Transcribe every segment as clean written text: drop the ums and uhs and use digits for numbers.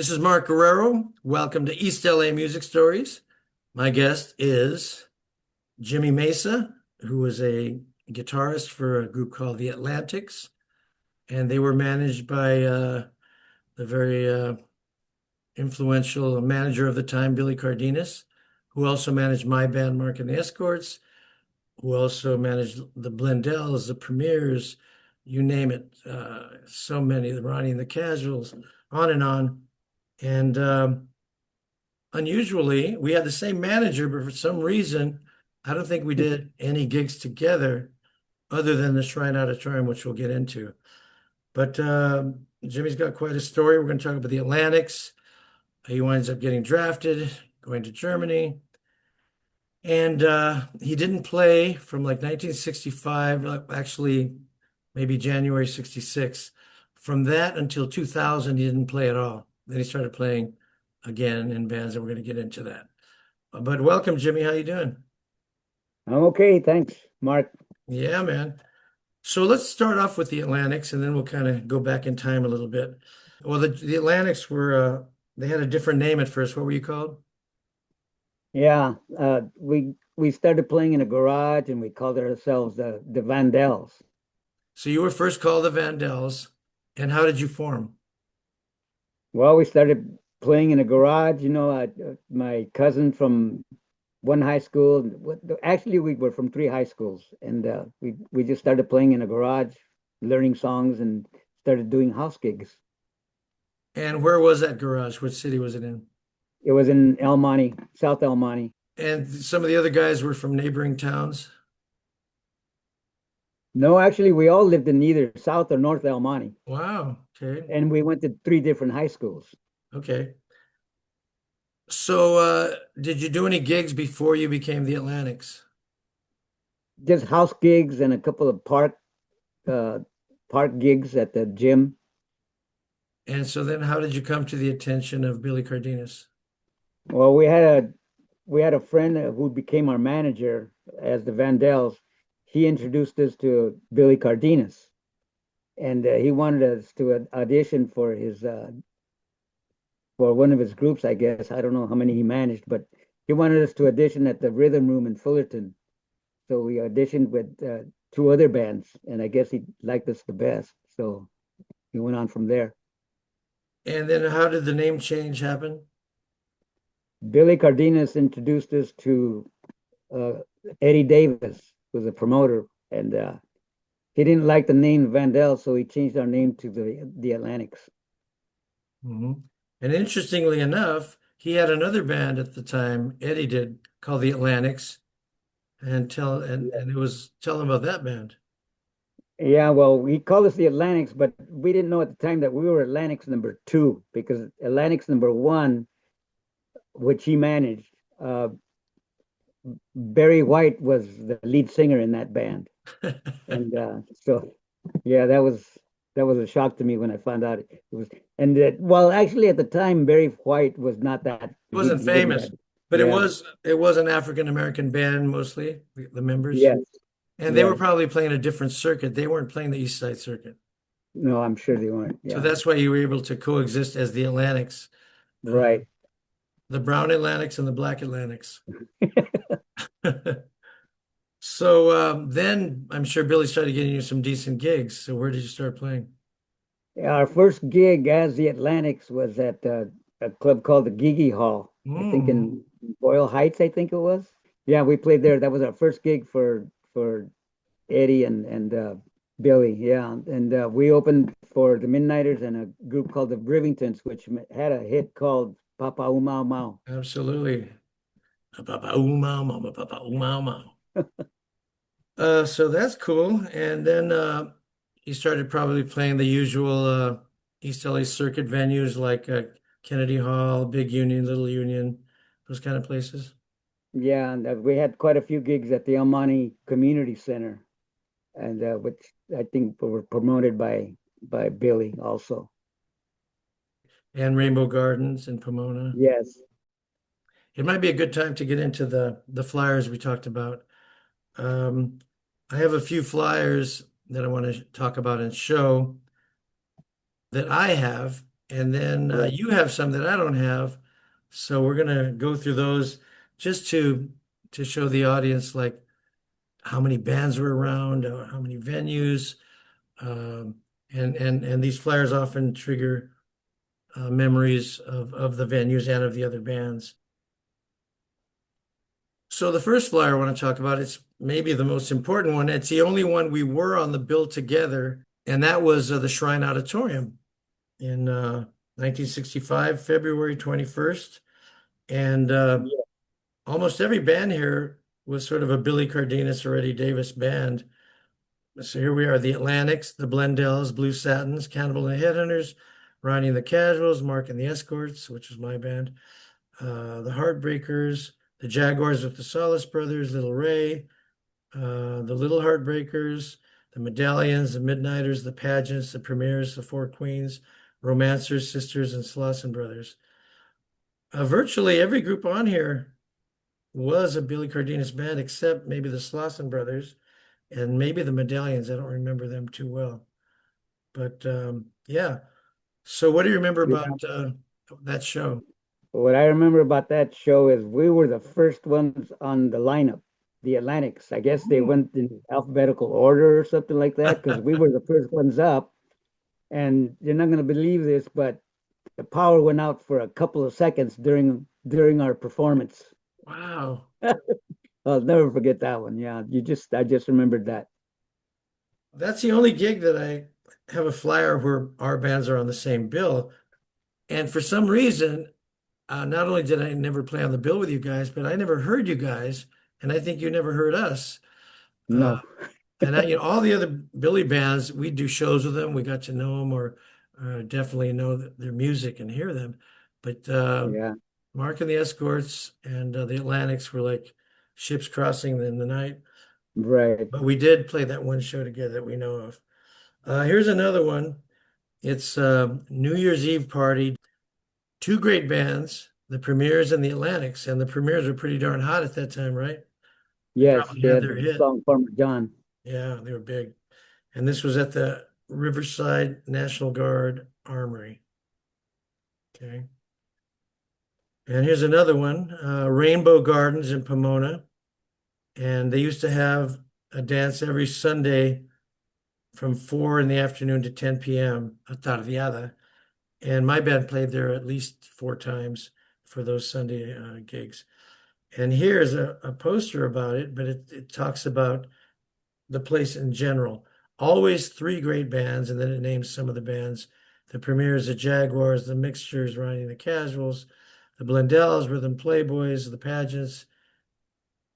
This is Mark Guerrero. Welcome to East L.A. Music Stories. My guest is Jimmie Meza, who was a guitarist for a group called the Atlantics, and they were managed by the very influential manager of the time, Billy Cardenas, who also managed my band, Mark and the Escorts, who also managed the Blendells, the Premiers, you name it. So many, the Ronnie and the Casuals, on and on. And unusually, we had the same manager, but for some reason, I don't think we did any gigs together other than the Shrine Auditorium, which we'll get into. But Jimmie's got quite a story. We're going to talk about the Atlantics. He winds up getting drafted, going to Germany. And he didn't play from like 1965, actually, maybe January 66. From that until 2000, he didn't play at all. Then he started playing again in bands, and we're going to get into that. But welcome, Jimmie. How you doing? I'm okay, thanks, Mark. Yeah, man. So let's start off with the Atlantics, and then we'll kind of go back in time a little bit. Well, the Atlantics were they had a different name at first. What were you called? Yeah, we started playing in a garage and we called ourselves the Vandells. So you were first called the Vandells, and how did you form? Well, we started playing in a garage. My cousin from one high school. Actually, we were from three high schools, and we just started playing in a garage, learning songs, and started doing house gigs. And where was that garage? What city was it in? It was in El Monte, South El Monte. And some of the other guys were from neighboring towns. No, actually, we all lived in either South or North El Monte, Wow. Okay. and we went to three different high schools. Okay. So, did you do any gigs before you became the Atlantics? Just house gigs and a couple of uh, park gigs at the gym. And so then how did you come to the attention of Billy Cardenas? Well, we had a friend who became our manager as the Vandells. He introduced us to Billy Cardenas, and he wanted us to audition for one of his groups. I guess I don't know how many he managed, but he wanted us to audition at the Rhythm Room in Fullerton. So we auditioned with two other bands, and I guess he liked us the best. So he went on from there. And then how did the name change happen? Billy Cardenas introduced us to uh, Eddie Davis, who was a promoter, and he didn't like the name Vandell, so he changed our name to the Atlantics. Hmm. And interestingly enough, he had another band at the time, Eddie did, called the Atlantics. And it was tell him about that band. Yeah, well, he called us the Atlantics, but we didn't know at the time that we were Atlantics number two because Atlantics number one, which he managed, Barry White was the lead singer in that band, and so yeah, that was a shock to me when I found out it was. And that, well, actually, at the time, Barry White was not that Wasn't he didn't famous, have. but it Yeah. was an African American band mostly, the members. Yes. And they were Yes. probably playing a different circuit. They weren't playing the East Side circuit. No, I'm sure they weren't. So Yeah. that's why you were able to coexist as the Atlantics, uh, Right. the brown Atlantics and the black Atlantics. So then I'm sure Billy started getting you some decent gigs. So where did you start playing? Our first gig as the Atlantics was at a club called the Gigi Hall, I think Mm. in Boyle Heights, I think it was. Yeah, we played there. That was our first gig for Eddie and Billy. Yeah, and we opened for the Midnighters and a group called the Rivingtons, which had a hit called Papa Umau Mau. Absolutely. Papa, ooh, mau, mama, papa, ooh, mau, mau. So that's cool. And then you started probably playing the usual East LA circuit venues like Kennedy Hall, Big Union, Little Union, those kind of places. Yeah, and we had quite a few gigs at the El Monte Community Center, and which I think were promoted by Billy also. And Rainbow Gardens in Pomona. Yes. It might be a good time to get into the flyers we talked about. Um, I have a few flyers that I want to talk about and show that I have, And then Right. you have some that I don't have. So we're gonna go through those just to show the audience like how many bands were around, how many venues, um, and these flyers often trigger memories of the venues and of the other bands. So the first flyer I want to talk about, it's maybe the most important one. It's the only one we were on the bill together, and that was the Shrine Auditorium in 1965, February 21st. And Yeah. almost every band here was sort of a Billy Cardenas or Eddie Davis band. So here we are, the Atlantics, the Blendells, Blue Satins, Cannibal and the Headhunters, Ronnie and the Casuals, Mark and the Escorts, which was my band, the Heartbreakers, the Jaguars with the Solace Brothers, Little Ray, the Little Heartbreakers, the Medallions, the Midnighters, the Pageants, the Premiers, the Four Queens, Romancers, Sisters, and Slauson Brothers. Virtually every group on here was a Billy Cardenas band, except maybe the Slauson Brothers and maybe the Medallions. I don't remember them too well. But yeah. So what do you remember Yeah. about that show? What I remember about that show is we were the first ones on the lineup, the Atlantics. I guess they Ooh. went in alphabetical order or something like that because we were the first ones up. And you're not going to believe this, but the power went out for a couple of seconds during our performance. Wow. I'll never forget that one. Yeah, I just remembered that. That's the only gig that I have a flyer where our bands are on the same bill. And for some reason, not only did I never play on the bill with you guys, but I never heard you guys, and I think you never heard us. Uh, No. and all the other Billy bands, we do shows with them. We got to know them, or definitely know their music and hear them. But Yeah. Mark and the Escorts and the Atlantics were like ships crossing in the night. Right. But we did play that one show together that we know of. Here's another one. It's New Year's Eve party. Two great bands, the Premiers and the Atlantics, and the Premiers were pretty darn hot at that time, right? They Yes, probably they had had their the hit. song Farmer John. Yeah, they were big. And this was at the Riverside National Guard Armory. Okay. And here's another one, Rainbow Gardens in Pomona. And they used to have a dance every Sunday from 4 in the afternoon to 10 p.m. a tardeada. And my band played there at least 4 times for those Sunday gigs. And here's a poster about it, but it talks about the place in general. Always three great bands, and then it names some of the bands. The Premiers, the Jaguars, the Mixtures, Ronnie and the Casuals, the Blendells, Rhythm Playboys, the Pageants.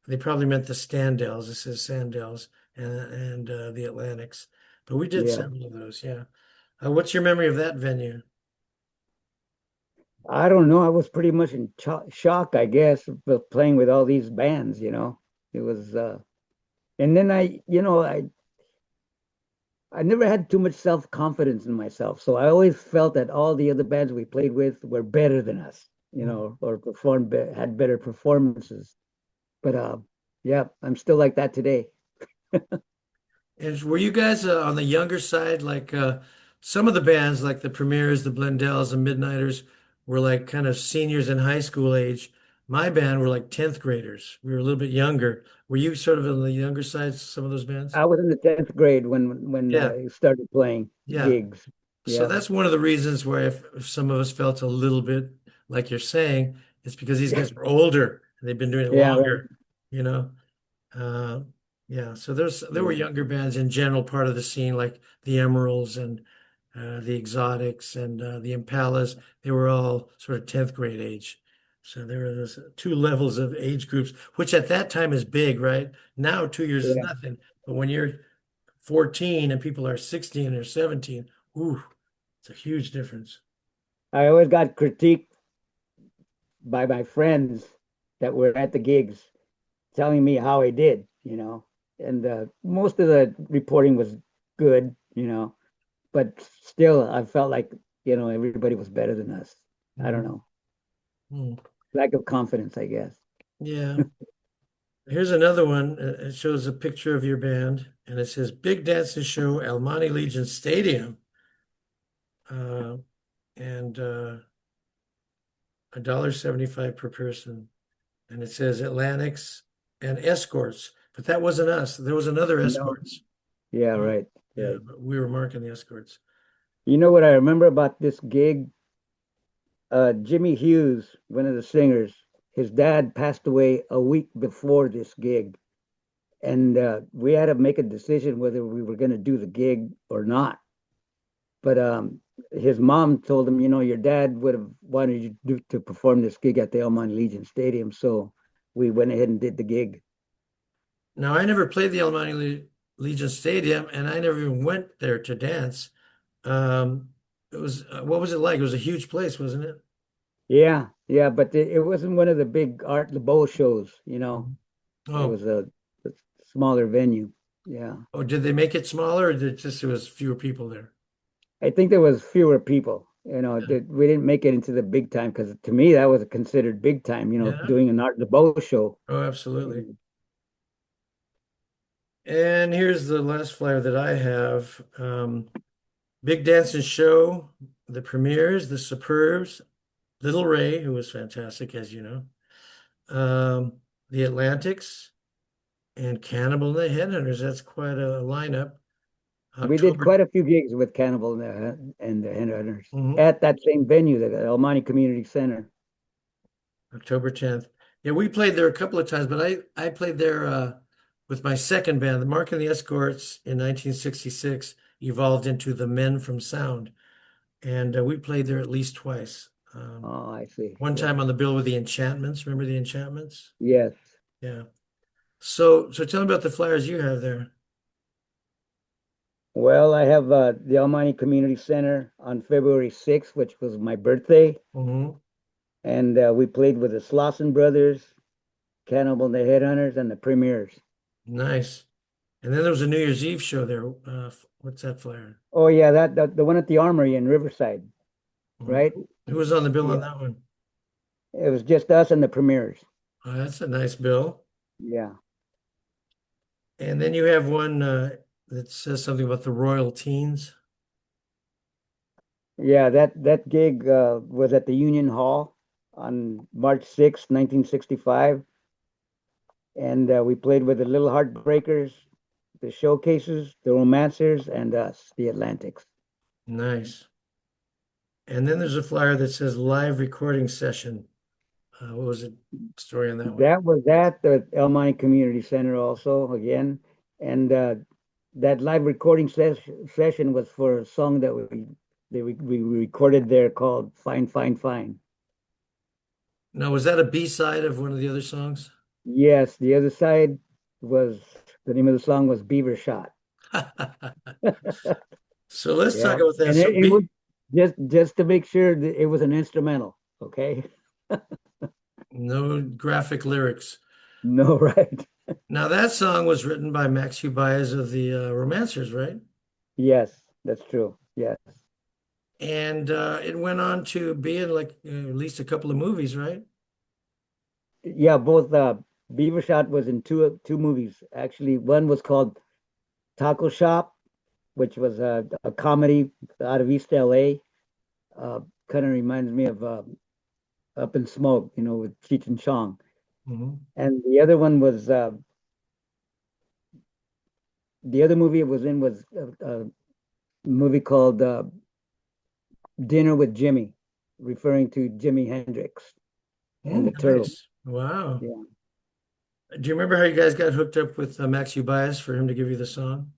They probably meant the Standells. It says Sandells and the Atlantics. But we did Yeah. several of those, yeah. What's your memory of that venue? I don't know. I was pretty much in shock, I guess, of playing with all these bands, you know. It was and then I never had too much self-confidence in myself. So I always felt that all the other bands we played with were better than us, you Mm. know, or had better performances. But yeah, I'm still like that today. And were you guys on the younger side? Like some of the bands, like the Premiers, the Blendells, the Midnighters, were like kind of seniors in high school age. My band were like 10th graders. We were a little bit younger. Were you sort of on the younger side, some of those bands? I was in the 10th grade when Yeah, I started playing yeah. gigs. So Yeah. that's one of the reasons why if some of us felt a little bit like you're saying, it's because these guys were older and they've been doing it Yeah, right. longer, you know? Uh, yeah, so there were Yeah. younger bands in general part of the scene, like the Emeralds and the Exotics and the Impalas. They were all sort of 10th grade age. So there were those two levels of age groups, which at that time is big, right? Now 2 years is Yeah. nothing. But when you're 14 and people are 16 or 17, ooh, it's a huge difference. I always got critiqued by my friends that were at the gigs telling me how I did, you know. And most of the reporting was good, you know, but still I felt like, you know, everybody was better than us. I don't Mhm. know. Mm. Lack of confidence, I guess. Yeah. Here's another one. It shows a picture of your band, and it says Big Dancing Show, El Monte Legion Stadium. Uh, and $1.75 per person. And it says Atlantics and escorts, but that wasn't us. There was another No. escorts. Yeah, Oh, right, yeah, right. but we were marking the escorts. You know what I remember about this gig? Jimmy Hughes, one of the singers, his dad passed away a week before this gig, and we had to make a decision whether we were going to do the gig or not. But his mom told him, you know, your dad would have wanted you to perform this gig at the El Monte Legion Stadium, so we went ahead and did the gig. Now, I never played the Legion Stadium, and I never even went there to dance. It was what was it like? It was a huge place, wasn't it? Yeah, yeah, but it wasn't one of the big Art LeBeau shows, you know. Mhm. It Oh, was a smaller venue. Yeah. oh, did they make it smaller, or did it just there was fewer people there? I think there was fewer people, you know, Yeah. that we didn't make it into the big time because to me that was considered big time, you know, Yeah. doing an Art LeBeau show. Oh, absolutely. And And here's the last flyer that I have. Big Dance and Show, the Premiers, the Superbs, Little Ray, who was fantastic, as you know, the Atlantics, and Cannibal and the Headhunters. That's quite a lineup. we did October, quite a few gigs with Cannibal and the Headhunters mhm, at that same venue, the El Monte Community Center. October 10th. Yeah, we played there a couple of times, but I played there with my second band, the Mark and the Escorts, in 1966, evolved into the Men from Sound, and we played there at least twice. Oh, I see. One Yeah. time on the bill with the Enchantments. Remember the Enchantments? Yes. Yeah. So tell me about the flyers you have there. Well, I have the El Monte Community Center on February 6th, which was my birthday. Hmm. And we played with the Slauson Brothers, Cannibal and the Headhunters, and the Premiers. Nice. And then there was a New Year's Eve show there. What's that flyer? Oh yeah, that the one at the Armory in Riverside, Mhm. right? Who was on the bill on Yeah, that one? it was just us and the Premiers. Oh, that's a nice bill. Yeah, And then you have one that says something about the Royal Teens. yeah. That gig was at the Union Hall on March 6th, 1965, and we played with the Little Heartbreakers, the Showcases, the Romancers, and us, the Atlantics. Nice. And then there's a flyer that says live recording session. What was the story on that one? That was at the El Monte Community Center also again, and that live recording session was for a song that we recorded there called "Fine, Fine, Fine." Now, was that a B-side of one of the other songs? Yes, the other side was the name of the song was Beaver Shot. So let's talk Yeah, about that. and So it was B, just to make sure that it was an instrumental. Okay, no graphic lyrics. no, right? Now that song was written by Max Baez of the Romancers, right? Yes, that's true. Yes. And it went on to be in like at least a couple of movies, right? Yeah, both Beaver Shot was in two movies. Actually, one was called Taco Shop, which was a comedy out of East L.A. Kind of reminds me of Up in Smoke, you know, with Cheech and Chong. Hmm. And the other one was the other movie it was in was a movie called Dinner with Jimmy, referring to Jimi Hendrix and the Turtles. Nice. Wow. Yeah, Do you remember how you guys got hooked up with Max Baez for him to give you the song?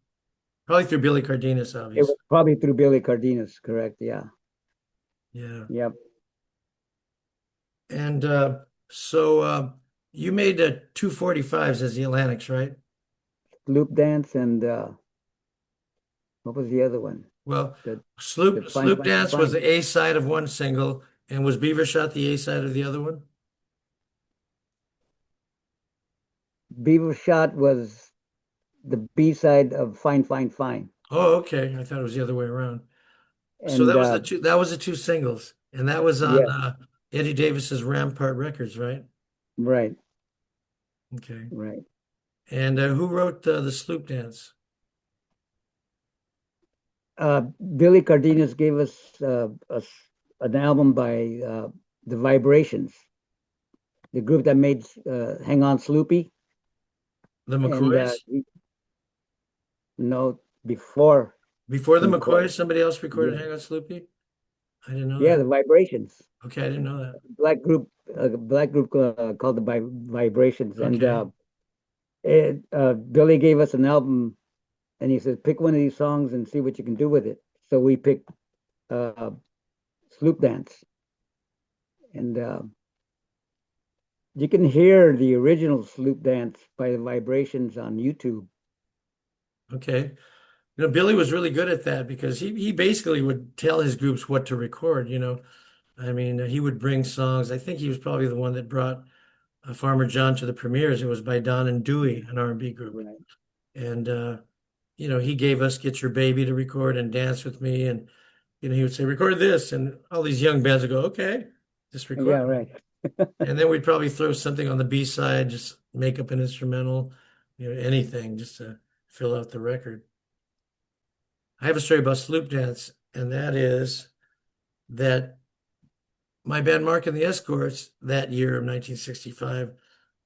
Probably through Billy Cardenas, it was obviously. probably through Billy Cardenas, correct? Yeah, Yeah. yep. And you made 245s as the Atlantics, right? Loop Dance and what was the other one? Well, The Sloop Fine, Sloop Fine, Dance was Fine. the A side of one single, and was Beaver Shot the A side of the other one? Beaver Shot was the B side of Fine, Fine, Fine. Oh, okay. I thought it was the other way around. So And that was the two singles, and that was on yeah, Eddie Davis's Rampart Records, right? right, Okay. right. And who wrote the Sloop Dance? Billy Cardenas gave us an album by the Vibrations, the group that made Hang On Sloopy. The And McCoys? no, before Before the the McCoys, McCoy. somebody else recorded Yeah, Hang on Sloopy? I didn't know yeah, that. the Vibrations, Okay, I didn't know that. black group called the Vibrations. And Okay. Billy gave us an album, and he says, pick one of these songs and see what you can do with it. So we picked uh, Sloop Dance, and you can hear the original Sloop Dance by the Vibrations on YouTube. Okay. Billy was really good at that because he basically would tell his groups what to record. I mean, he would bring songs. I think he was probably the one that brought Farmer John to the premieres. It was by Don and Dewey, an R&B group. Right. And he gave us Get Your Baby to record and Dance with Me. And, he would say, record this. And all these young bands would go, okay, just record Yeah, it. right. And then we'd probably throw something on the B side, just make up an instrumental, anything just to fill out the record. I have a story about Sloop Dance, and that is that my band Mark and the Escorts that year of 1965,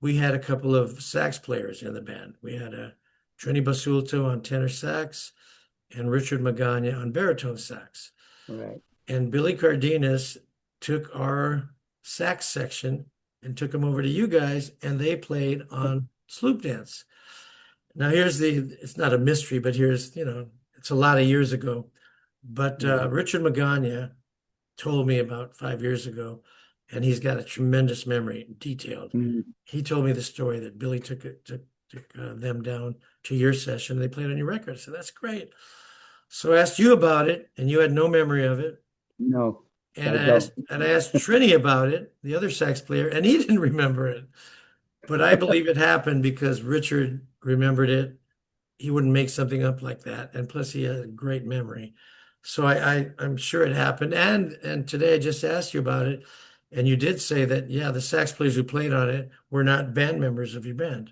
we had a couple of sax players in the band. We had a Trini Basulto on tenor sax and Richard Magana on baritone sax. Right. And Billy Cardenas took our sax section and took them over to you guys, and they played on Sloop Dance. Now it's not a mystery, but it's a lot of years ago. But Yeah. Richard Magana told me about 5 years ago, and he's got a tremendous memory, detailed. Mhm. He told me the story that Billy took them down to your session. They played on your record. So that's great. So I asked you about it, and you had no memory of it. No, And I I don't. asked Trini about it, the other sax player, and he didn't remember it. But I believe it happened because Richard remembered it. He wouldn't make something up like that, and plus he had a great memory. So I'm sure it happened. And today I just asked you about it, and you did say that yeah, the sax players who played on it were not band members of your band.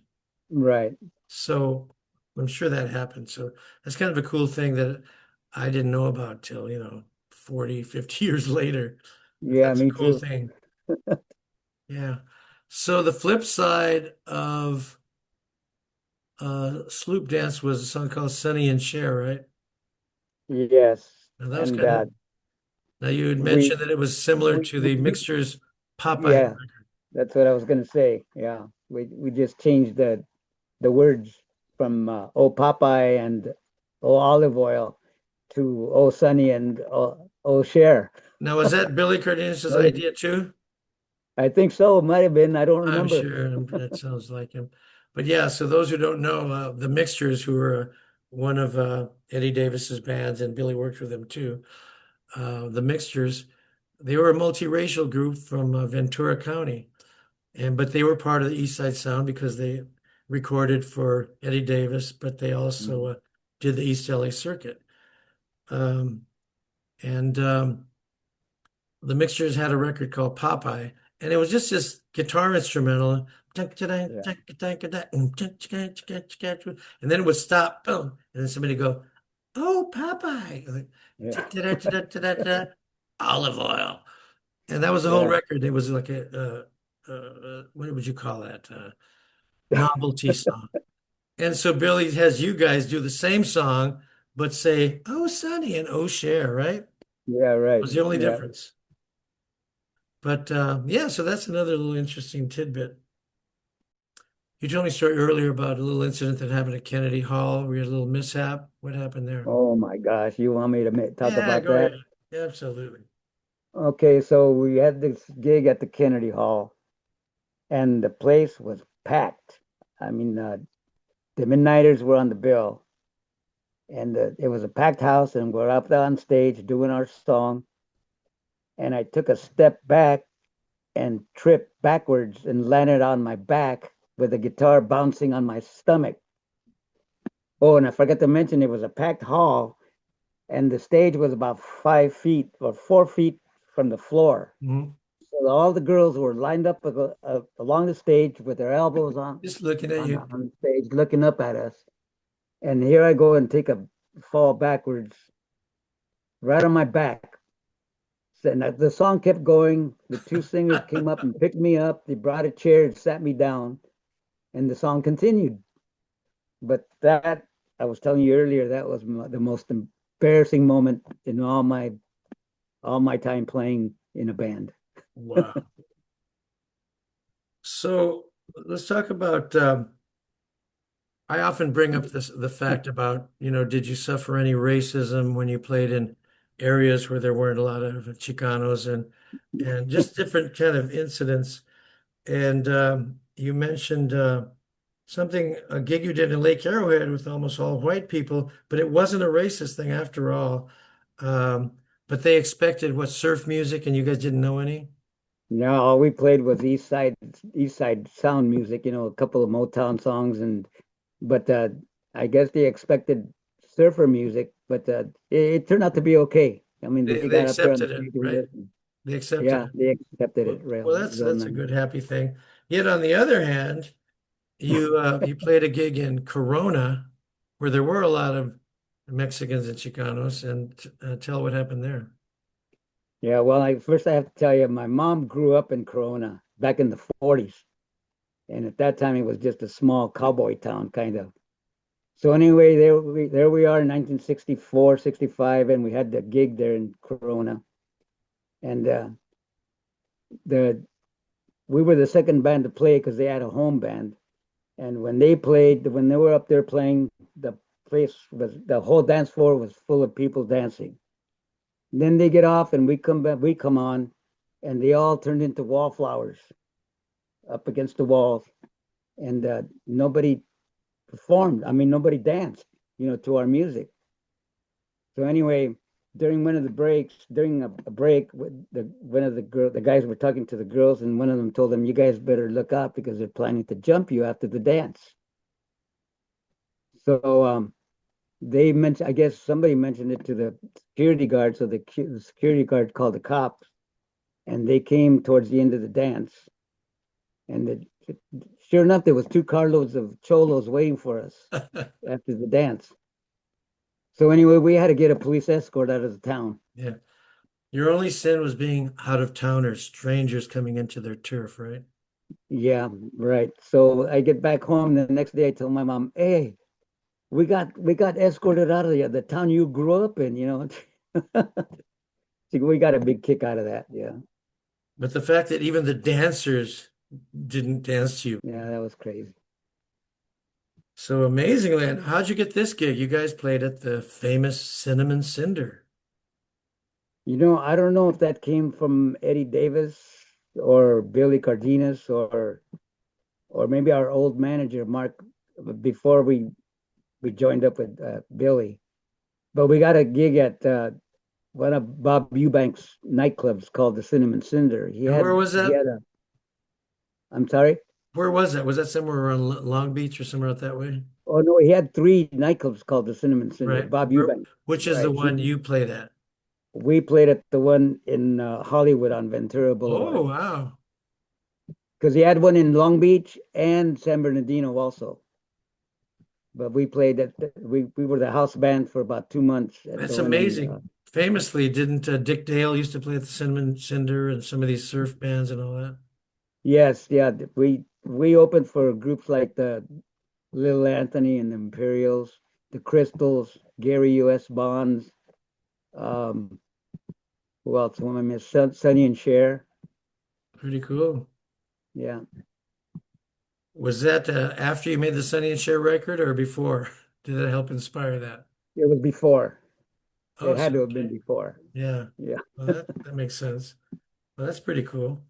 Right. So I'm sure that happened. So that's kind of a cool thing that I didn't know about till 40, 50 years later. But Yeah, that's a me cool too. thing. Yeah. So the flip side of Sloop Dance was a song called Sonny and Cher, right? Yes. Now that was And kind of now you had we, mentioned that it was similar to the we Mixtures Popeye yeah, record. that's what I was gonna say. Yeah. We just changed the words from oh Popeye and oh olive oil to oh Sunny and oh Cher. Now was that Billy Cardenas' idea too? I think so. It might have been. I don't I'm remember. sure that sounds like him. But yeah, so those who don't know, the Mixtures, who were one of Eddie Davis's bands, and Billy worked with them too. The Mixtures, they were a multiracial group from Ventura County, but they were part of the East Side Sound because they recorded for Eddie Davis, but they also Mhm. did the East L.A. circuit. Um, and the Mixtures had a record called Popeye, and it was just this guitar instrumental. And Yeah. then it would stop, boom, and then somebody go, "Oh, Popeye!" Yeah. Like, olive oil, and that was the whole Yeah. record. It was like what would you call that? Novelty song. And so Billy has you guys do the same song, but say, "Oh, Sonny" and "Oh, Cher," right? Yeah, right. Was the only Yeah. difference. But yeah, so that's another little interesting tidbit. You told me a story earlier about a little incident that happened at Kennedy Hall. We had a little mishap. What happened there? Oh my gosh, you want me to talk Yeah, about go that? ahead. Yeah, absolutely. Okay, so we had this gig at the Kennedy Hall, and the place was packed. I mean, the Midnighters were on the bill, and it was a packed house, and we're up there on stage doing our song, and I took a step back and tripped backwards and landed on my back with the guitar bouncing on my stomach. Oh, and I forgot to mention it was a packed hall, and the stage was about 5 feet or 4 feet from the floor. Mhm. So all the girls were lined up along the stage with their elbows Just looking at you. on the stage, looking up at us. And here I go and take a fall backwards right on my back. And the song kept going. The two singers came up and picked me up. They brought a chair and sat me down, and the song continued. But that, I was telling you earlier, that was the most embarrassing moment in all my time playing in a band. Wow. So let's talk about I often bring up the fact about, did you suffer any racism when you played in areas where there weren't a lot of Chicanos and just different kind of incidents. And you mentioned something, a gig you did in Lake Arrowhead with almost all white people, but it wasn't a racist thing after all. Um, but they expected what, surf music, and you guys didn't know any? No, all we played was East Side sound music, a couple of Motown songs, but I guess they expected surfer music, but it turned out to be okay. I mean, They they they got up there on the accepted it, stage and right? listened. They accepted Yeah, it. they accepted it Well, real that's a nice. good happy thing. Yet on the other hand, you played a gig in Corona where there were a lot of Mexicans and Chicanos, and tell what happened there. Yeah, well, I have to tell you, my mom grew up in Corona back in the 40s, and at that time it was just a small cowboy town, kind of. So anyway, there we are in 1964, 65, and we had the gig there in Corona, and the we were the second band to play because they had a home band, and when they were up there playing, the whole dance floor was full of people dancing. Then they get off, and we come on, and they all turned into wallflowers up against the walls, and nobody performed. I mean, nobody danced, to our music. So anyway, during one of the breaks, during a break, one of the guys were talking to the girls, and one of them told them, "You guys better look out because they're planning to jump you after the dance." So they mentioned, I guess somebody mentioned it to the security guard, so the security guard called the cops, and they came towards the end of the dance, and sure enough, there was two carloads of cholos waiting for us after the dance. So anyway, we had to get a police escort out of the town. Yeah. Your only sin was being out of towners, strangers coming into their turf, right? Yeah, right. So I get back home the next day. I tell my mom, "Hey, we got escorted out of the town you grew up in." See, we got a big kick out of that. Yeah, But the fact that even the dancers didn't dance to you. yeah, that was crazy. So amazingly, and how'd you get this gig? You guys played at the famous Cinnamon Cinder. I don't know if that came from Eddie Davis or Billy Cardenas or maybe our old manager Mark before we joined up with Billy. But we got a gig at one of Bob Eubank's nightclubs called the Cinnamon Cinder. He And where had was he that? had a I'm sorry. Where was that? Was that somewhere around Long Beach or somewhere out that way? Oh no, he had three nightclubs called the Cinnamon Cinder. Right. Bob Eubank, Which is the right? one you played at? We played at the one in Hollywood on Ventura Oh, Boulevard wow. because he had one in Long Beach and San Bernardino also. But we were the house band for about 2 months at That's the one in amazing. Famously, didn't Dick Dale used to play at the Cinnamon Cinder and some of these surf bands and all that? yes, yeah. We opened for groups like the Little Anthony and the Imperials, the Crystals, Gary U.S. Bonds. Um, who else? One I miss, Sonny and Cher. Pretty cool. Yeah, Was that after you made the Sonny and Cher record or before? Did that help inspire that? it was before. Oh, It so had to have been okay. before. Yeah. Yeah. Well, that makes sense. Well, that's pretty cool.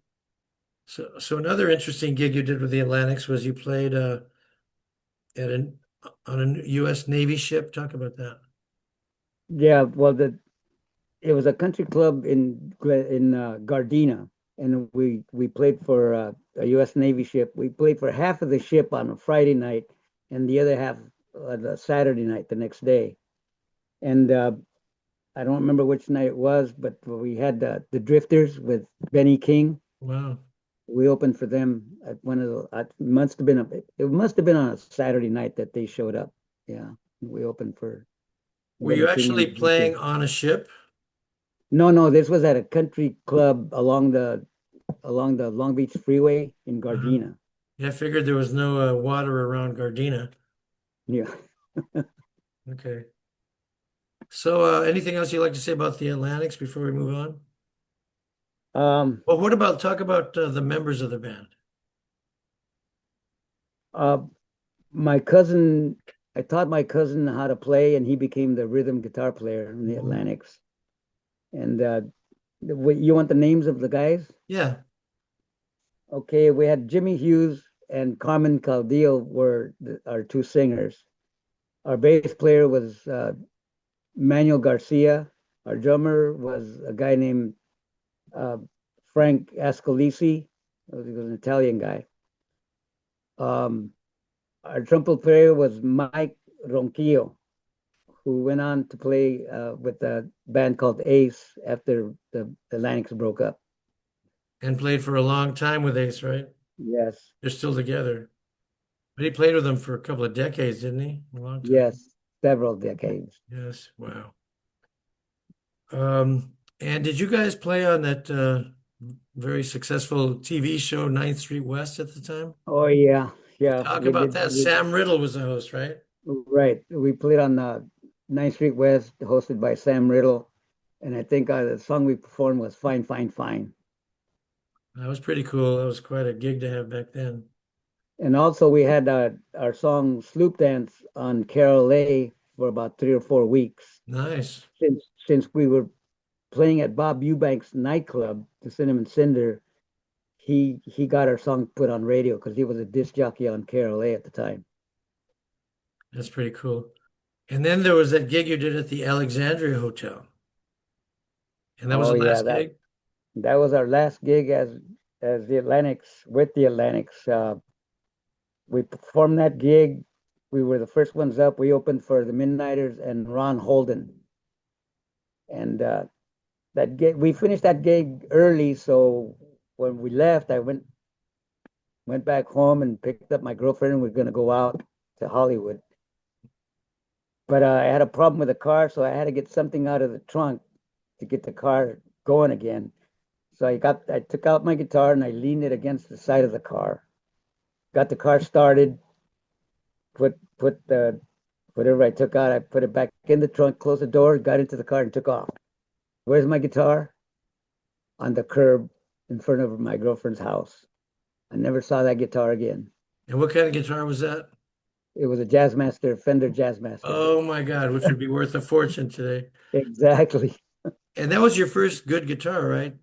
So another interesting gig you did with the Atlantics was you played at an on a U.S. Navy ship. Talk about that. Yeah, well, it was a country club in Gardena, and we played for a U.S. Navy ship. We played for half of the ship on a Friday night, and the other half the Saturday night the next day. And I don't remember which night it was, but we had the Drifters with Benny King. Wow. We opened for them at one of the. It must have been on a Saturday night that they showed up. Yeah, we opened for Were you Benny King and actually the Drifters. playing on a ship? No, no, this was at a country club along the Long Beach Freeway in Uh-huh. Gardena. Yeah, I figured there was no water around Gardena. Yeah. Okay. So, anything else you'd like to say about the Atlantics before we move on? Um, Well, what about talk about the members of the band? uh, my cousin, I taught my cousin how to play, and he became the rhythm guitar player in the Mhm. Atlantics. And you want the names of the guys? Yeah. Okay, we had Jimmy Hughes and Carmen Caldiel were our two singers. Our bass player was Manuel Garcia. Our drummer was a guy named uh, Frank Ascolisi. He was an Italian guy. Um, our trumpet player was Mike Ronquillo, who went on to play with a band called Ace after the Atlantics broke up. And played for a long time with Ace, right? Yes, They're still together. But he played with them for a couple of decades, didn't he? A long time. yes, several decades. Yes. Wow. And did you guys play on that very successful TV show, Ninth Street West at the time? Oh yeah, yeah, Talk we about did. that. Sam Riddle was the host, right? Right, we played on Ninth Street West, hosted by Sam Riddle, and I think the song we performed was "Fine, Fine, Fine." That was pretty cool. That was quite a gig to have back then. And also we had our song "Sloop Dance" on Carol A for about 3 or 4 weeks Nice. since we were playing at Bob Eubank's nightclub, the Cinnamon Cinder. He got our song put on radio because he was a disc jockey on Carol A at the time. That's pretty cool. And then there was that gig you did at the Alexandria Hotel. And that was Oh the yeah, last that gig? that was our last gig as the Atlantics with the Atlantics. We performed that gig. We were the first ones up. We opened for the Midnighters and Ron Holden, and that gig we finished that gig early. So when we left, I went back home and picked up my girlfriend, and we are gonna go out to Hollywood. But I had a problem with the car, so I had to get something out of the trunk to get the car going again. So I took out my guitar and I leaned it against the side of the car. Got the car started, put the whatever I took out, I put it back in the trunk, closed the door, got into the car and took off. Where's my guitar? On the curb in front of my girlfriend's house. I never saw that guitar again. And what kind of guitar was that? It was a Jazzmaster, Fender Jazzmaster. Oh my God, which would be worth a fortune today. Exactly. And that was your first good guitar, right?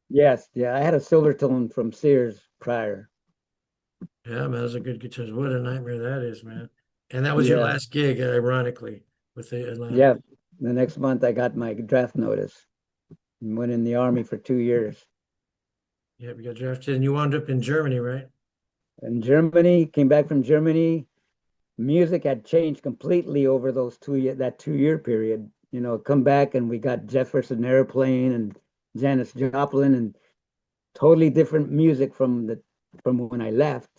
Yes, yeah. I had a Silvertone from Sears prior. Yeah, man, those are good guitars. What a nightmare that is, man. And that was your Yeah, last gig, ironically, with the Atlantic. yeah. The next month I got my draft notice and went in the army for 2 years. Yeah, we got drafted and you wound up in Germany, right? In Germany, came back from Germany. Music had changed completely over those 2 year that 2 year period. Come back and we got Jefferson Airplane and Janis Joplin and totally different music from when I left.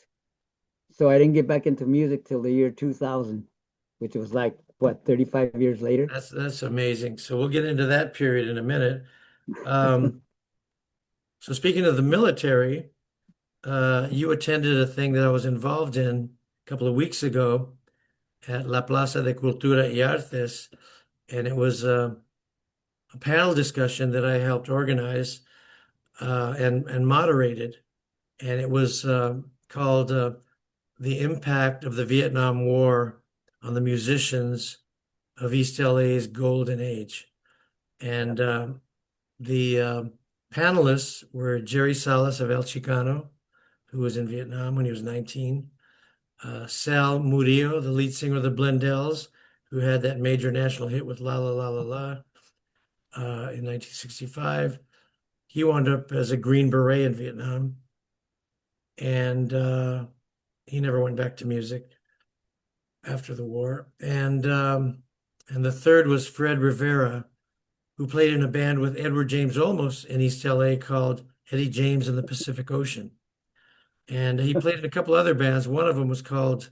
So I didn't get back into music till the year 2000, which was like what 35 years later. That's amazing. So we'll get into that period in a minute. Um, so speaking of the military, you attended a thing that I was involved in a couple of weeks ago at La Plaza de Cultura y Artes, and it was a panel discussion that I helped organize and moderated, and it was called "The Impact of the Vietnam War on the Musicians of East L.A.'s Golden Age." And the panelists were Jerry Salas of El Chicano, who was in Vietnam when he was 19, Sal Murillo, the lead singer of the Blendells, who had that major national hit with La La La La La in 1965. He wound up as a Green Beret in Vietnam, and he never went back to music after the war. And the third was Fred Rivera, who played in a band with Edward James Olmos in East LA called Eddie James and the Pacific Ocean. And he played in a couple other bands. One of them was called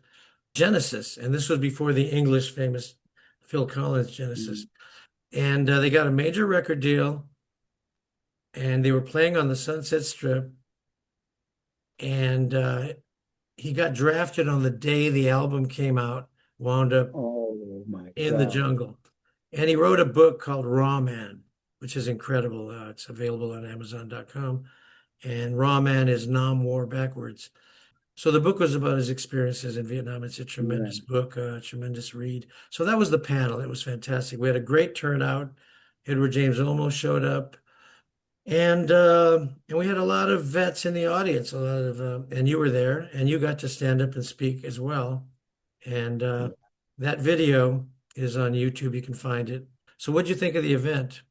Genesis, and this was before the English famous Phil Collins Genesis. And they got a major record deal, and they were playing on the Sunset Strip. And he got drafted on the day the album came out, wound up Oh my in the God. jungle. And he wrote a book called Raw Man, which is incredible. It's available on Amazon.com. And Raw Man is Nam War backwards. So the book was about his experiences in Vietnam. It's a Yeah. tremendous book, a tremendous read. So that was the panel. It was fantastic. We had a great turnout. Edward James Olmos showed up, and we had a lot of vets in the audience. A lot of and you were there, and you got to stand up and speak as well. And that video is on YouTube. You can find it. So what'd you think of the event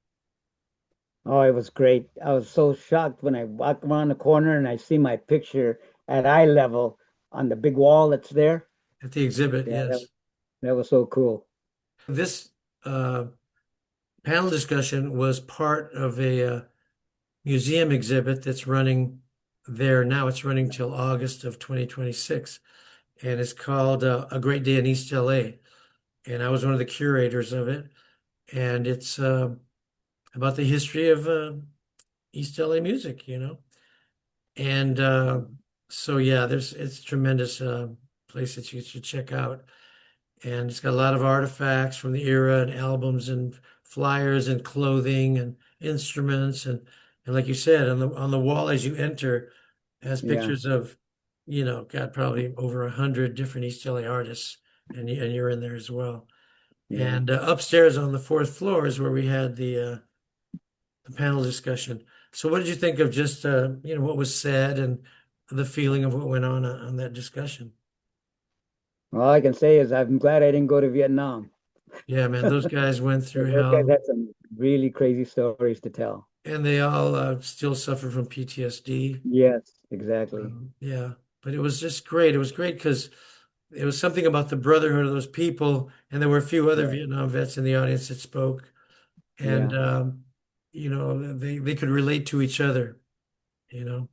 Oh, it was great. I was so shocked when I walked around the corner and I see my picture at eye level on the big wall that's there. at the exhibit? Yeah, Yes. that was so cool. This uh, panel discussion was part of a museum exhibit that's running there now. It's running till August of 2026, and it's called A Great Day in East L.A. And I was one of the curators of it, and it's about the history of East LA music, And so yeah, there's it's a tremendous place that you should check out. And it's got a lot of artifacts from the era and albums and flyers and clothing and instruments and like you said, on the wall as you enter, it has Yeah, pictures of, got probably over 100 different East LA artists, and you're in there as well. yeah. And upstairs on the fourth floor is where we had the panel discussion. So what did you think of just what was said and the feeling of what went on that discussion? All I can say is I'm glad I didn't go to Vietnam. Yeah, man, those guys went through Those guys hell, had some really crazy stories to tell. and they all still suffer from PTSD. Yes, exactly. Yeah, but it was just great. It was great because it was something about the brotherhood of those people, and there were a few other Right. Vietnam vets in the audience that spoke, and Yeah, they could relate to each other, you know,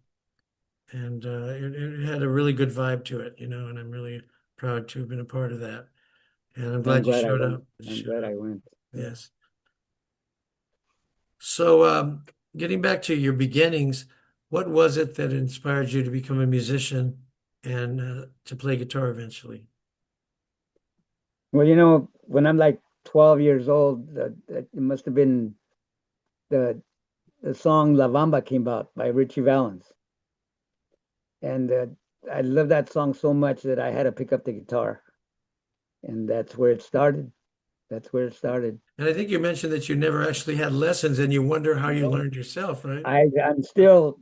and it had a really good vibe to it, and I'm really proud to have been a part of that. And I'm I'm glad you glad I showed went. up. You I'm showed glad up. I went. Yeah. Yes. So, getting back to your beginnings, what was it that inspired you to become a musician and to play guitar eventually? Well, when I'm like 12 years old, it must have been the the song La Bamba came out by Richie Valens. And I love that song so much that I had to pick up the guitar. And that's where it started. That's where it started. And I think you mentioned that you never actually had lessons and you wonder how you No, learned yourself, right? I'm still,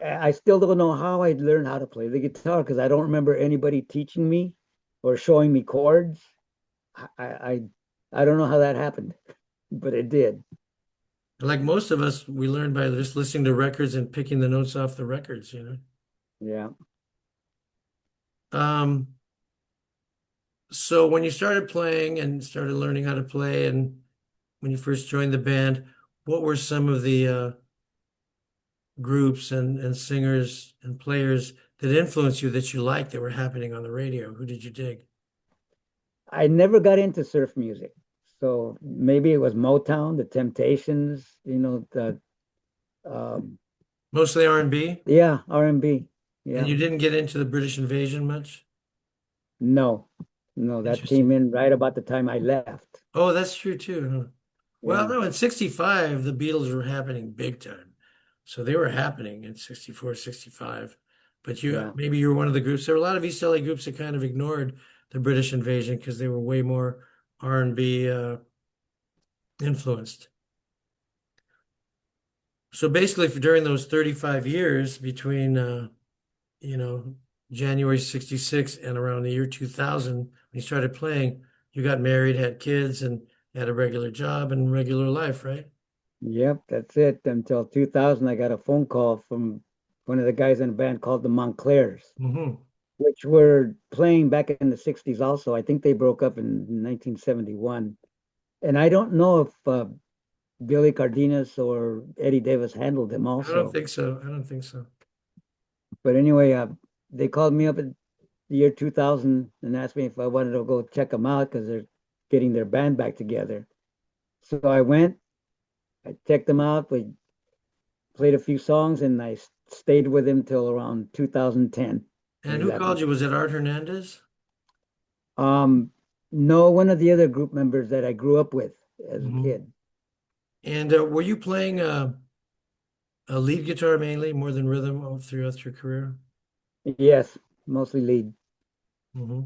I still don't know how I learned how to play the guitar because I don't remember anybody teaching me or showing me chords. I, I, I don't know how that happened, but it did. Like most of us, we learn by just listening to records and picking the notes off the records. Yeah. Um, so when you started playing and started learning how to play, and when you first joined the band, what were some of the groups and singers and players that influenced you that you liked that were happening on the radio? Who did you dig? I never got into surf music. So maybe it was Motown, the Temptations, um, Mostly R&B? yeah, R&B. And Yeah. you didn't get into the British invasion much? No, no, that came Interesting. in right about the time I left. Oh, that's true too, huh? Well, Yeah, no, in 65, the Beatles were happening big time. So they were happening in 64, 65. But yeah, maybe you were one of the groups. There were a lot of East LA groups that kind of ignored the British invasion because they were way more R&B influenced. So basically, during those 35 years between, you know, January 66 and around the year 2000, when you started playing, you got married, had kids, and had a regular job and regular life, right? yep, that's it. Until 2000, I got a phone call from one of the guys in a band called the Montclairs, Hmm. which were playing back in the 60s also. I think they broke up in 1971. And I don't know if Billy Cardenas or Eddie Davis handled them I don't also. think so. I don't think so. But anyway, they called me up in the year 2000 and asked me if I wanted to go check them out because they're getting their band back together. So I went, I checked him out. We played a few songs, and I stayed with him till around 2010 or And who called 11. you? Was it Art Hernandez? Um, no, one of the other group members that I grew up with as a Hmm. kid. And were you playing a lead guitar mainly, more than rhythm all throughout your career? Yes, mostly lead. Hmm.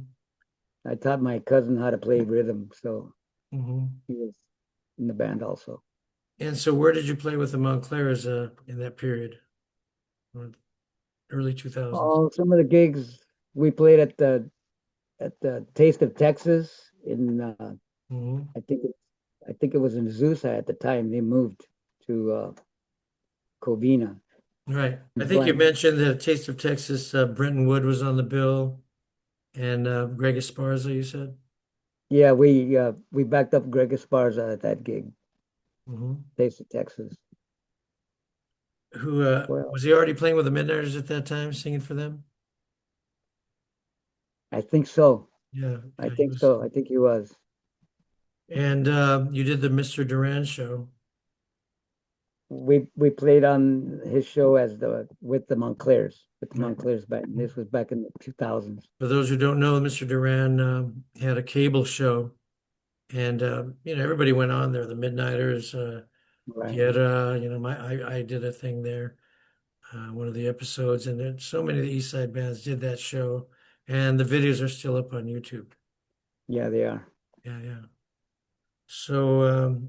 I taught my cousin how to play rhythm, so Hmm. he was in the band also. And so where did you play with the Montclairs in that period? Or early 2000s? Oh, some of the gigs we played at the Taste of Texas in Hmm. I think I think it was in Azusa at the time. They moved to Covina Right. I and think you Flint. mentioned that Taste of Texas, Brenton Wood was on the bill and Greg Esparza, you said? Yeah, we backed up Greg Esparza at that gig, Hmm. Taste of Texas. Who Well, was he already playing with the Midnighters at that time, singing for them? I think so. Yeah, I yeah, he think was. so. I think he was. And you did the Mr. Duran show. We played on his show as the with the Montclairs, with the Right. Montclairs band. This was back in the 2000s. For those who don't know, Mr. Duran had a cable show, and everybody went on there. The Midnighters, Right. Guerrero, I did a thing there, one of the episodes, and then so many of the East Side bands did that show, and the videos are still up on YouTube. Yeah, they are. Yeah, yeah. So,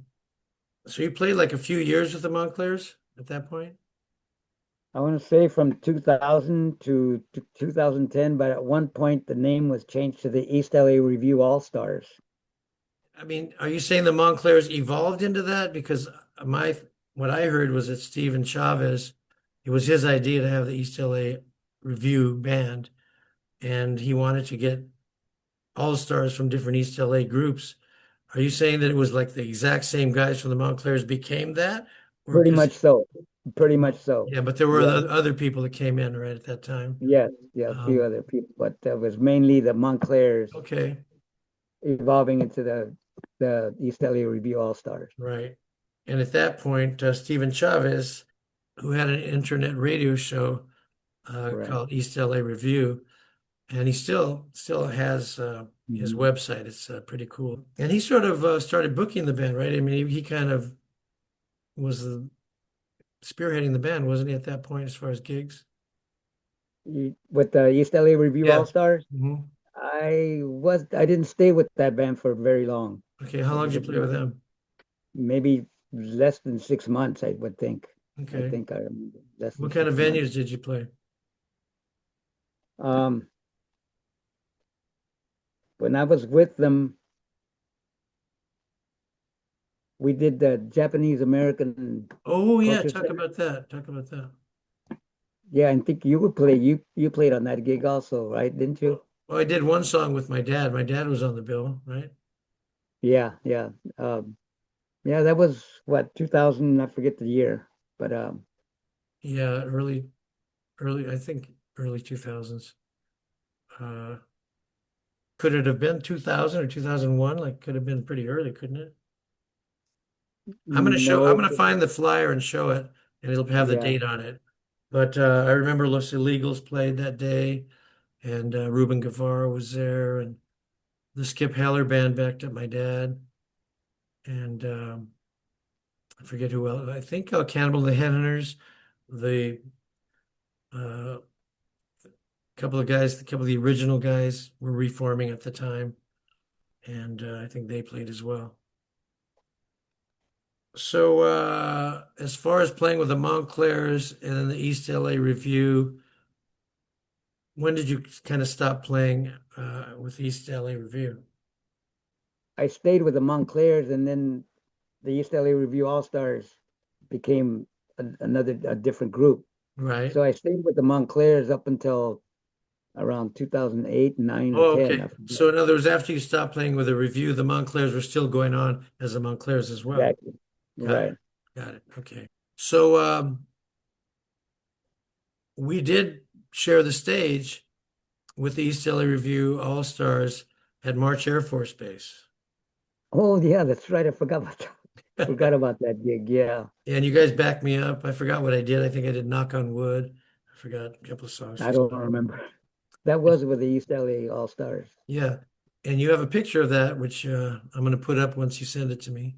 so you played like a few years with the Montclairs at that point? I want to say from 2000 to 2010, but at one point the name was changed to the East LA Revue All Stars. I mean, are you saying the Montclairs evolved into that? Because my what I heard was that Steven Chavez, it was his idea to have the East LA Review band, and he wanted to get all stars from different East LA groups. Are you saying that it was like the exact same guys from the Montclairs became that, or Pretty because much so. Pretty much so. yeah, but there were Yeah. other people that came in right at that time. Yes. Yeah. A few Um, other people, but that was mainly the Montclairs okay, evolving into the East LA Review All Stars. right. And at that point, Steven Chavez, who had an internet radio show Right. called East LA Review, and he still has his Mhm. website. It's pretty cool. And he sort of started booking the band, right? I mean, he kind of was spearheading the band, wasn't he, at that point as far as gigs? With the East LA Review All Yeah. Stars, Hmm. I didn't stay with that band for very long. Okay, how It long was did you play with them? maybe less than 6 months, I would think. I Okay. think I remember less than What kind of 6 months. venues did you play? Um, when I was with them, we did the Japanese American Oh yeah, Culture talk Center. about that. Talk about that. Yeah, I think you would play. You played on that gig also, right? Didn't you? Well, I did one song with my dad. My dad was on the bill, right? Yeah, yeah, yeah. That was what 2000. I forget the year, but Yeah, early, I think early 2000s. Uh, could it have been 2000 or 2001? Like, could have been pretty early, couldn't it? I'm no, gonna find the flyer and show it, and it'll have the yeah. date on it. But I remember Los Illegals played that day, and Ruben Guevara was there, and the Skip Heller band backed up my dad, and I forget who else. I think Cannibal the Headhunters, the uh, a couple of the original guys were reforming at the time, and I think they played as well. So, as far as playing with the Montclairs and then the East LA Review, when did you kind of stop playing with East LA Review? I stayed with the Montclairs, and then the East LA Review All Stars became a different group. Right. So I stayed with the Montclairs up until around 2008, 9, or Oh, 10. okay. I forget So, in other words, after you stopped playing with the Review, the Montclairs were still going on as the Montclairs as well. exactly. Got it. Right. Got it. Okay. So, we did share the stage with the East LA Review All Stars at March Air Force Base. Oh, yeah, that's right. I forgot about that. Forgot about that gig. Yeah, And you guys backed me up. I forgot what I did. I think I did Knock on Wood. I forgot a couple of songs. I don't remember. That was with the East L.A. All Stars. Yeah. And you have a picture of that, which I'm going to put up once you send it to me.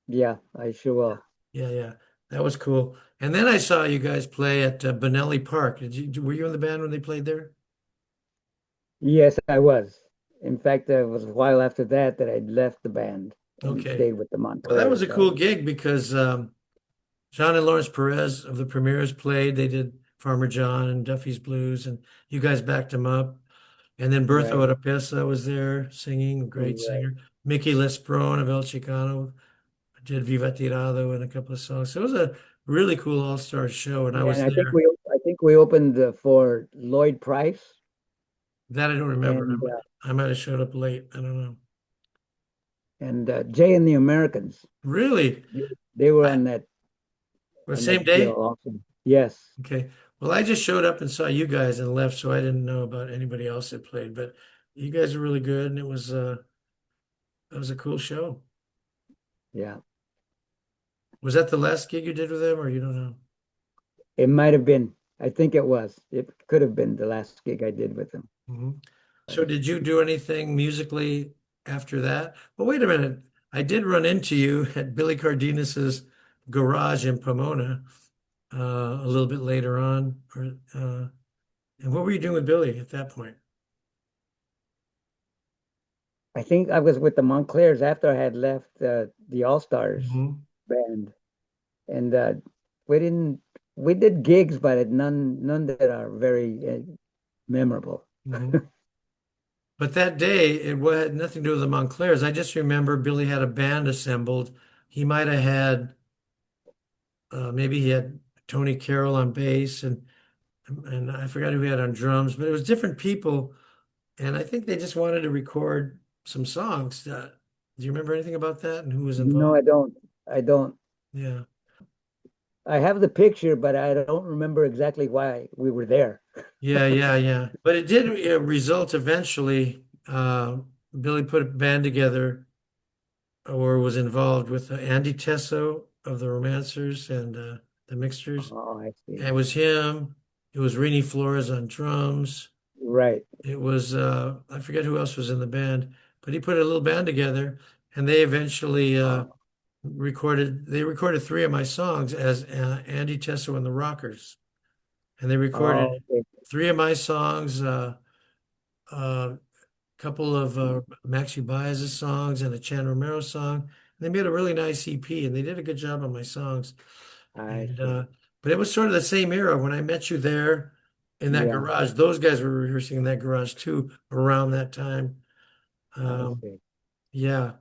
Yeah, I sure will. Yeah, yeah. That was cool. And then I saw you guys play at Benelli Park. Were you in the band when they played there? Yes, I was. In fact, it was a while after that that I left the band and Okay. stayed with the Well, that was Montclairs. a cool gig because John and Lawrence Perez of the Premiers played. They did Farmer John and Duffy's Blues, and you guys backed them up. And then Bertho Right, Oropesa was there singing, a great right. singer. Mickey Lesprone of El Chicano did Viva Tirado and a couple of songs. So it was a really cool all-star show, and I Yeah, and was there. I think we opened for Lloyd Price That I don't remember. and I might have showed up late. I don't know. Jay and the Americans. Really? They, they were I, the on same that bill day? also. Yes. Okay. Well, I just showed up and saw you guys and left, so I didn't know about anybody else that played. But you guys were really good, and it was a cool show. Yeah. Was that the last gig you did with them, or you don't know? It might have been. I think it was. It could have been the last gig I did with them. Hmm. But So did you do anything musically after that? Well, wait a minute. I did run into you at Billy Cardenas's garage in Pomona a little bit later on. And what were you doing with Billy at that point? I think I was with the Montclairs after I had left the All Stars Hmm. band, and we didn't. We did gigs, but none that are very memorable. Hmm. But that day, had nothing to do with the Montclairs. I just remember Billy had a band assembled. He might have had, maybe he had Tony Carroll on bass and I forgot who he had on drums, but it was different people. And I think they just wanted to record some songs. Do you remember anything about that and who was No, involved? I don't. I don't. Yeah. I have the picture, but I don't remember exactly why we were there. Yeah, yeah, yeah. But it did result eventually. Billy put a band together or was involved with Andy Tesso of the Romancers and the Mixtures. Oh, I see. And it was him. It was Rini Flores on drums. Right. It was I forget who else was in the band, but he put a little band together, and they eventually Oh, recorded. They recorded three of my songs as Andy Tesso and the Rockers, and they recorded okay. three of my songs. A couple of Maxi Baez's songs and a Chan Romero song. And they made a really nice EP, and they did a good job on my songs. I And see. but it was sort of the same era when I met you there in that Yeah, garage. Those guys were rehearsing in that garage too around that time. I Um, see. yeah,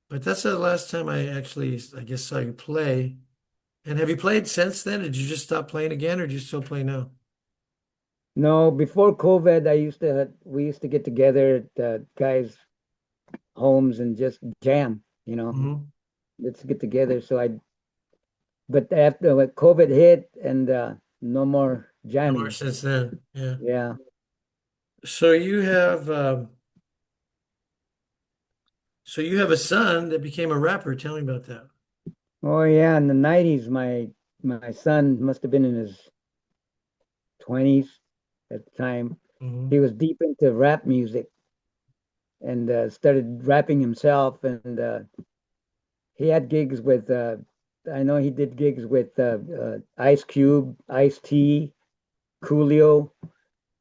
but that's the last time I actually, I guess, saw you play. And have you played since then? Did you just stop playing again, or do you still play now? No, before COVID, we used to get together at guys' homes and just jam, Hmm. let's get together. But after when COVID hit and no more No more jamming. since then. Yeah. Yeah. So you have a son that became a rapper. Tell me about that. Oh yeah, in the 90s, my son must have been in his 20s at the time. Hmm. He was deep into rap music and started rapping himself. And he had gigs with, I know he did gigs with Ice Cube, Ice T, Coolio,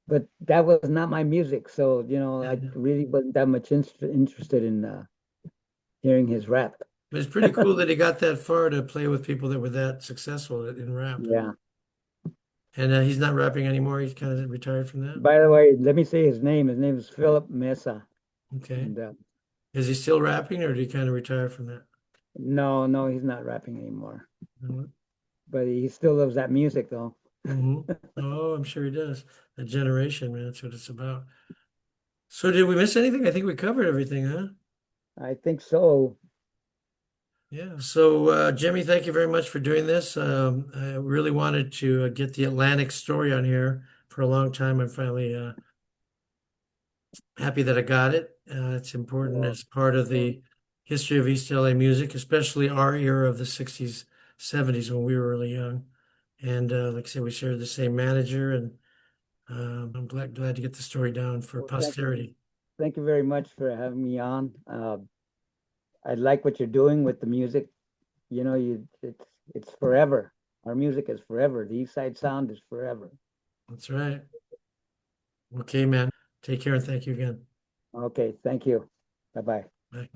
but that was not my music. So, Yeah, I yeah. really wasn't that much interested in hearing his rap. But it's pretty cool that he got that far to play with people that were that successful in rap. Yeah. And he's not rapping anymore. He's kind of retired from that. By the way, let me say his name. His name is Philip Mesa. Okay. And Is he still rapping or did he kind of retire from that? no, no, he's not rapping anymore. But he still loves that music, though. Mm-hmm. Oh, I'm sure he does. That generation, man, that's what it's about. So did we miss anything? I think we covered everything, huh? I think so. Yeah. So, Jimmy, thank you very much for doing this. I really wanted to get the Atlantic story on here for a long time. I'm finally happy that I got it. It's important Well, as part of well, the history of East LA music, especially our era of the 60s, 70s when we were really young. And like I said, we shared the same manager, and I'm glad to get the story down for Well, posterity. thank you very much for having me on. I like what you're doing with the music. You know, it's forever. Our music is forever. The East Side sound is forever. That's right. Okay, man. Take care and thank you again. Okay, thank you. Bye bye. Bye.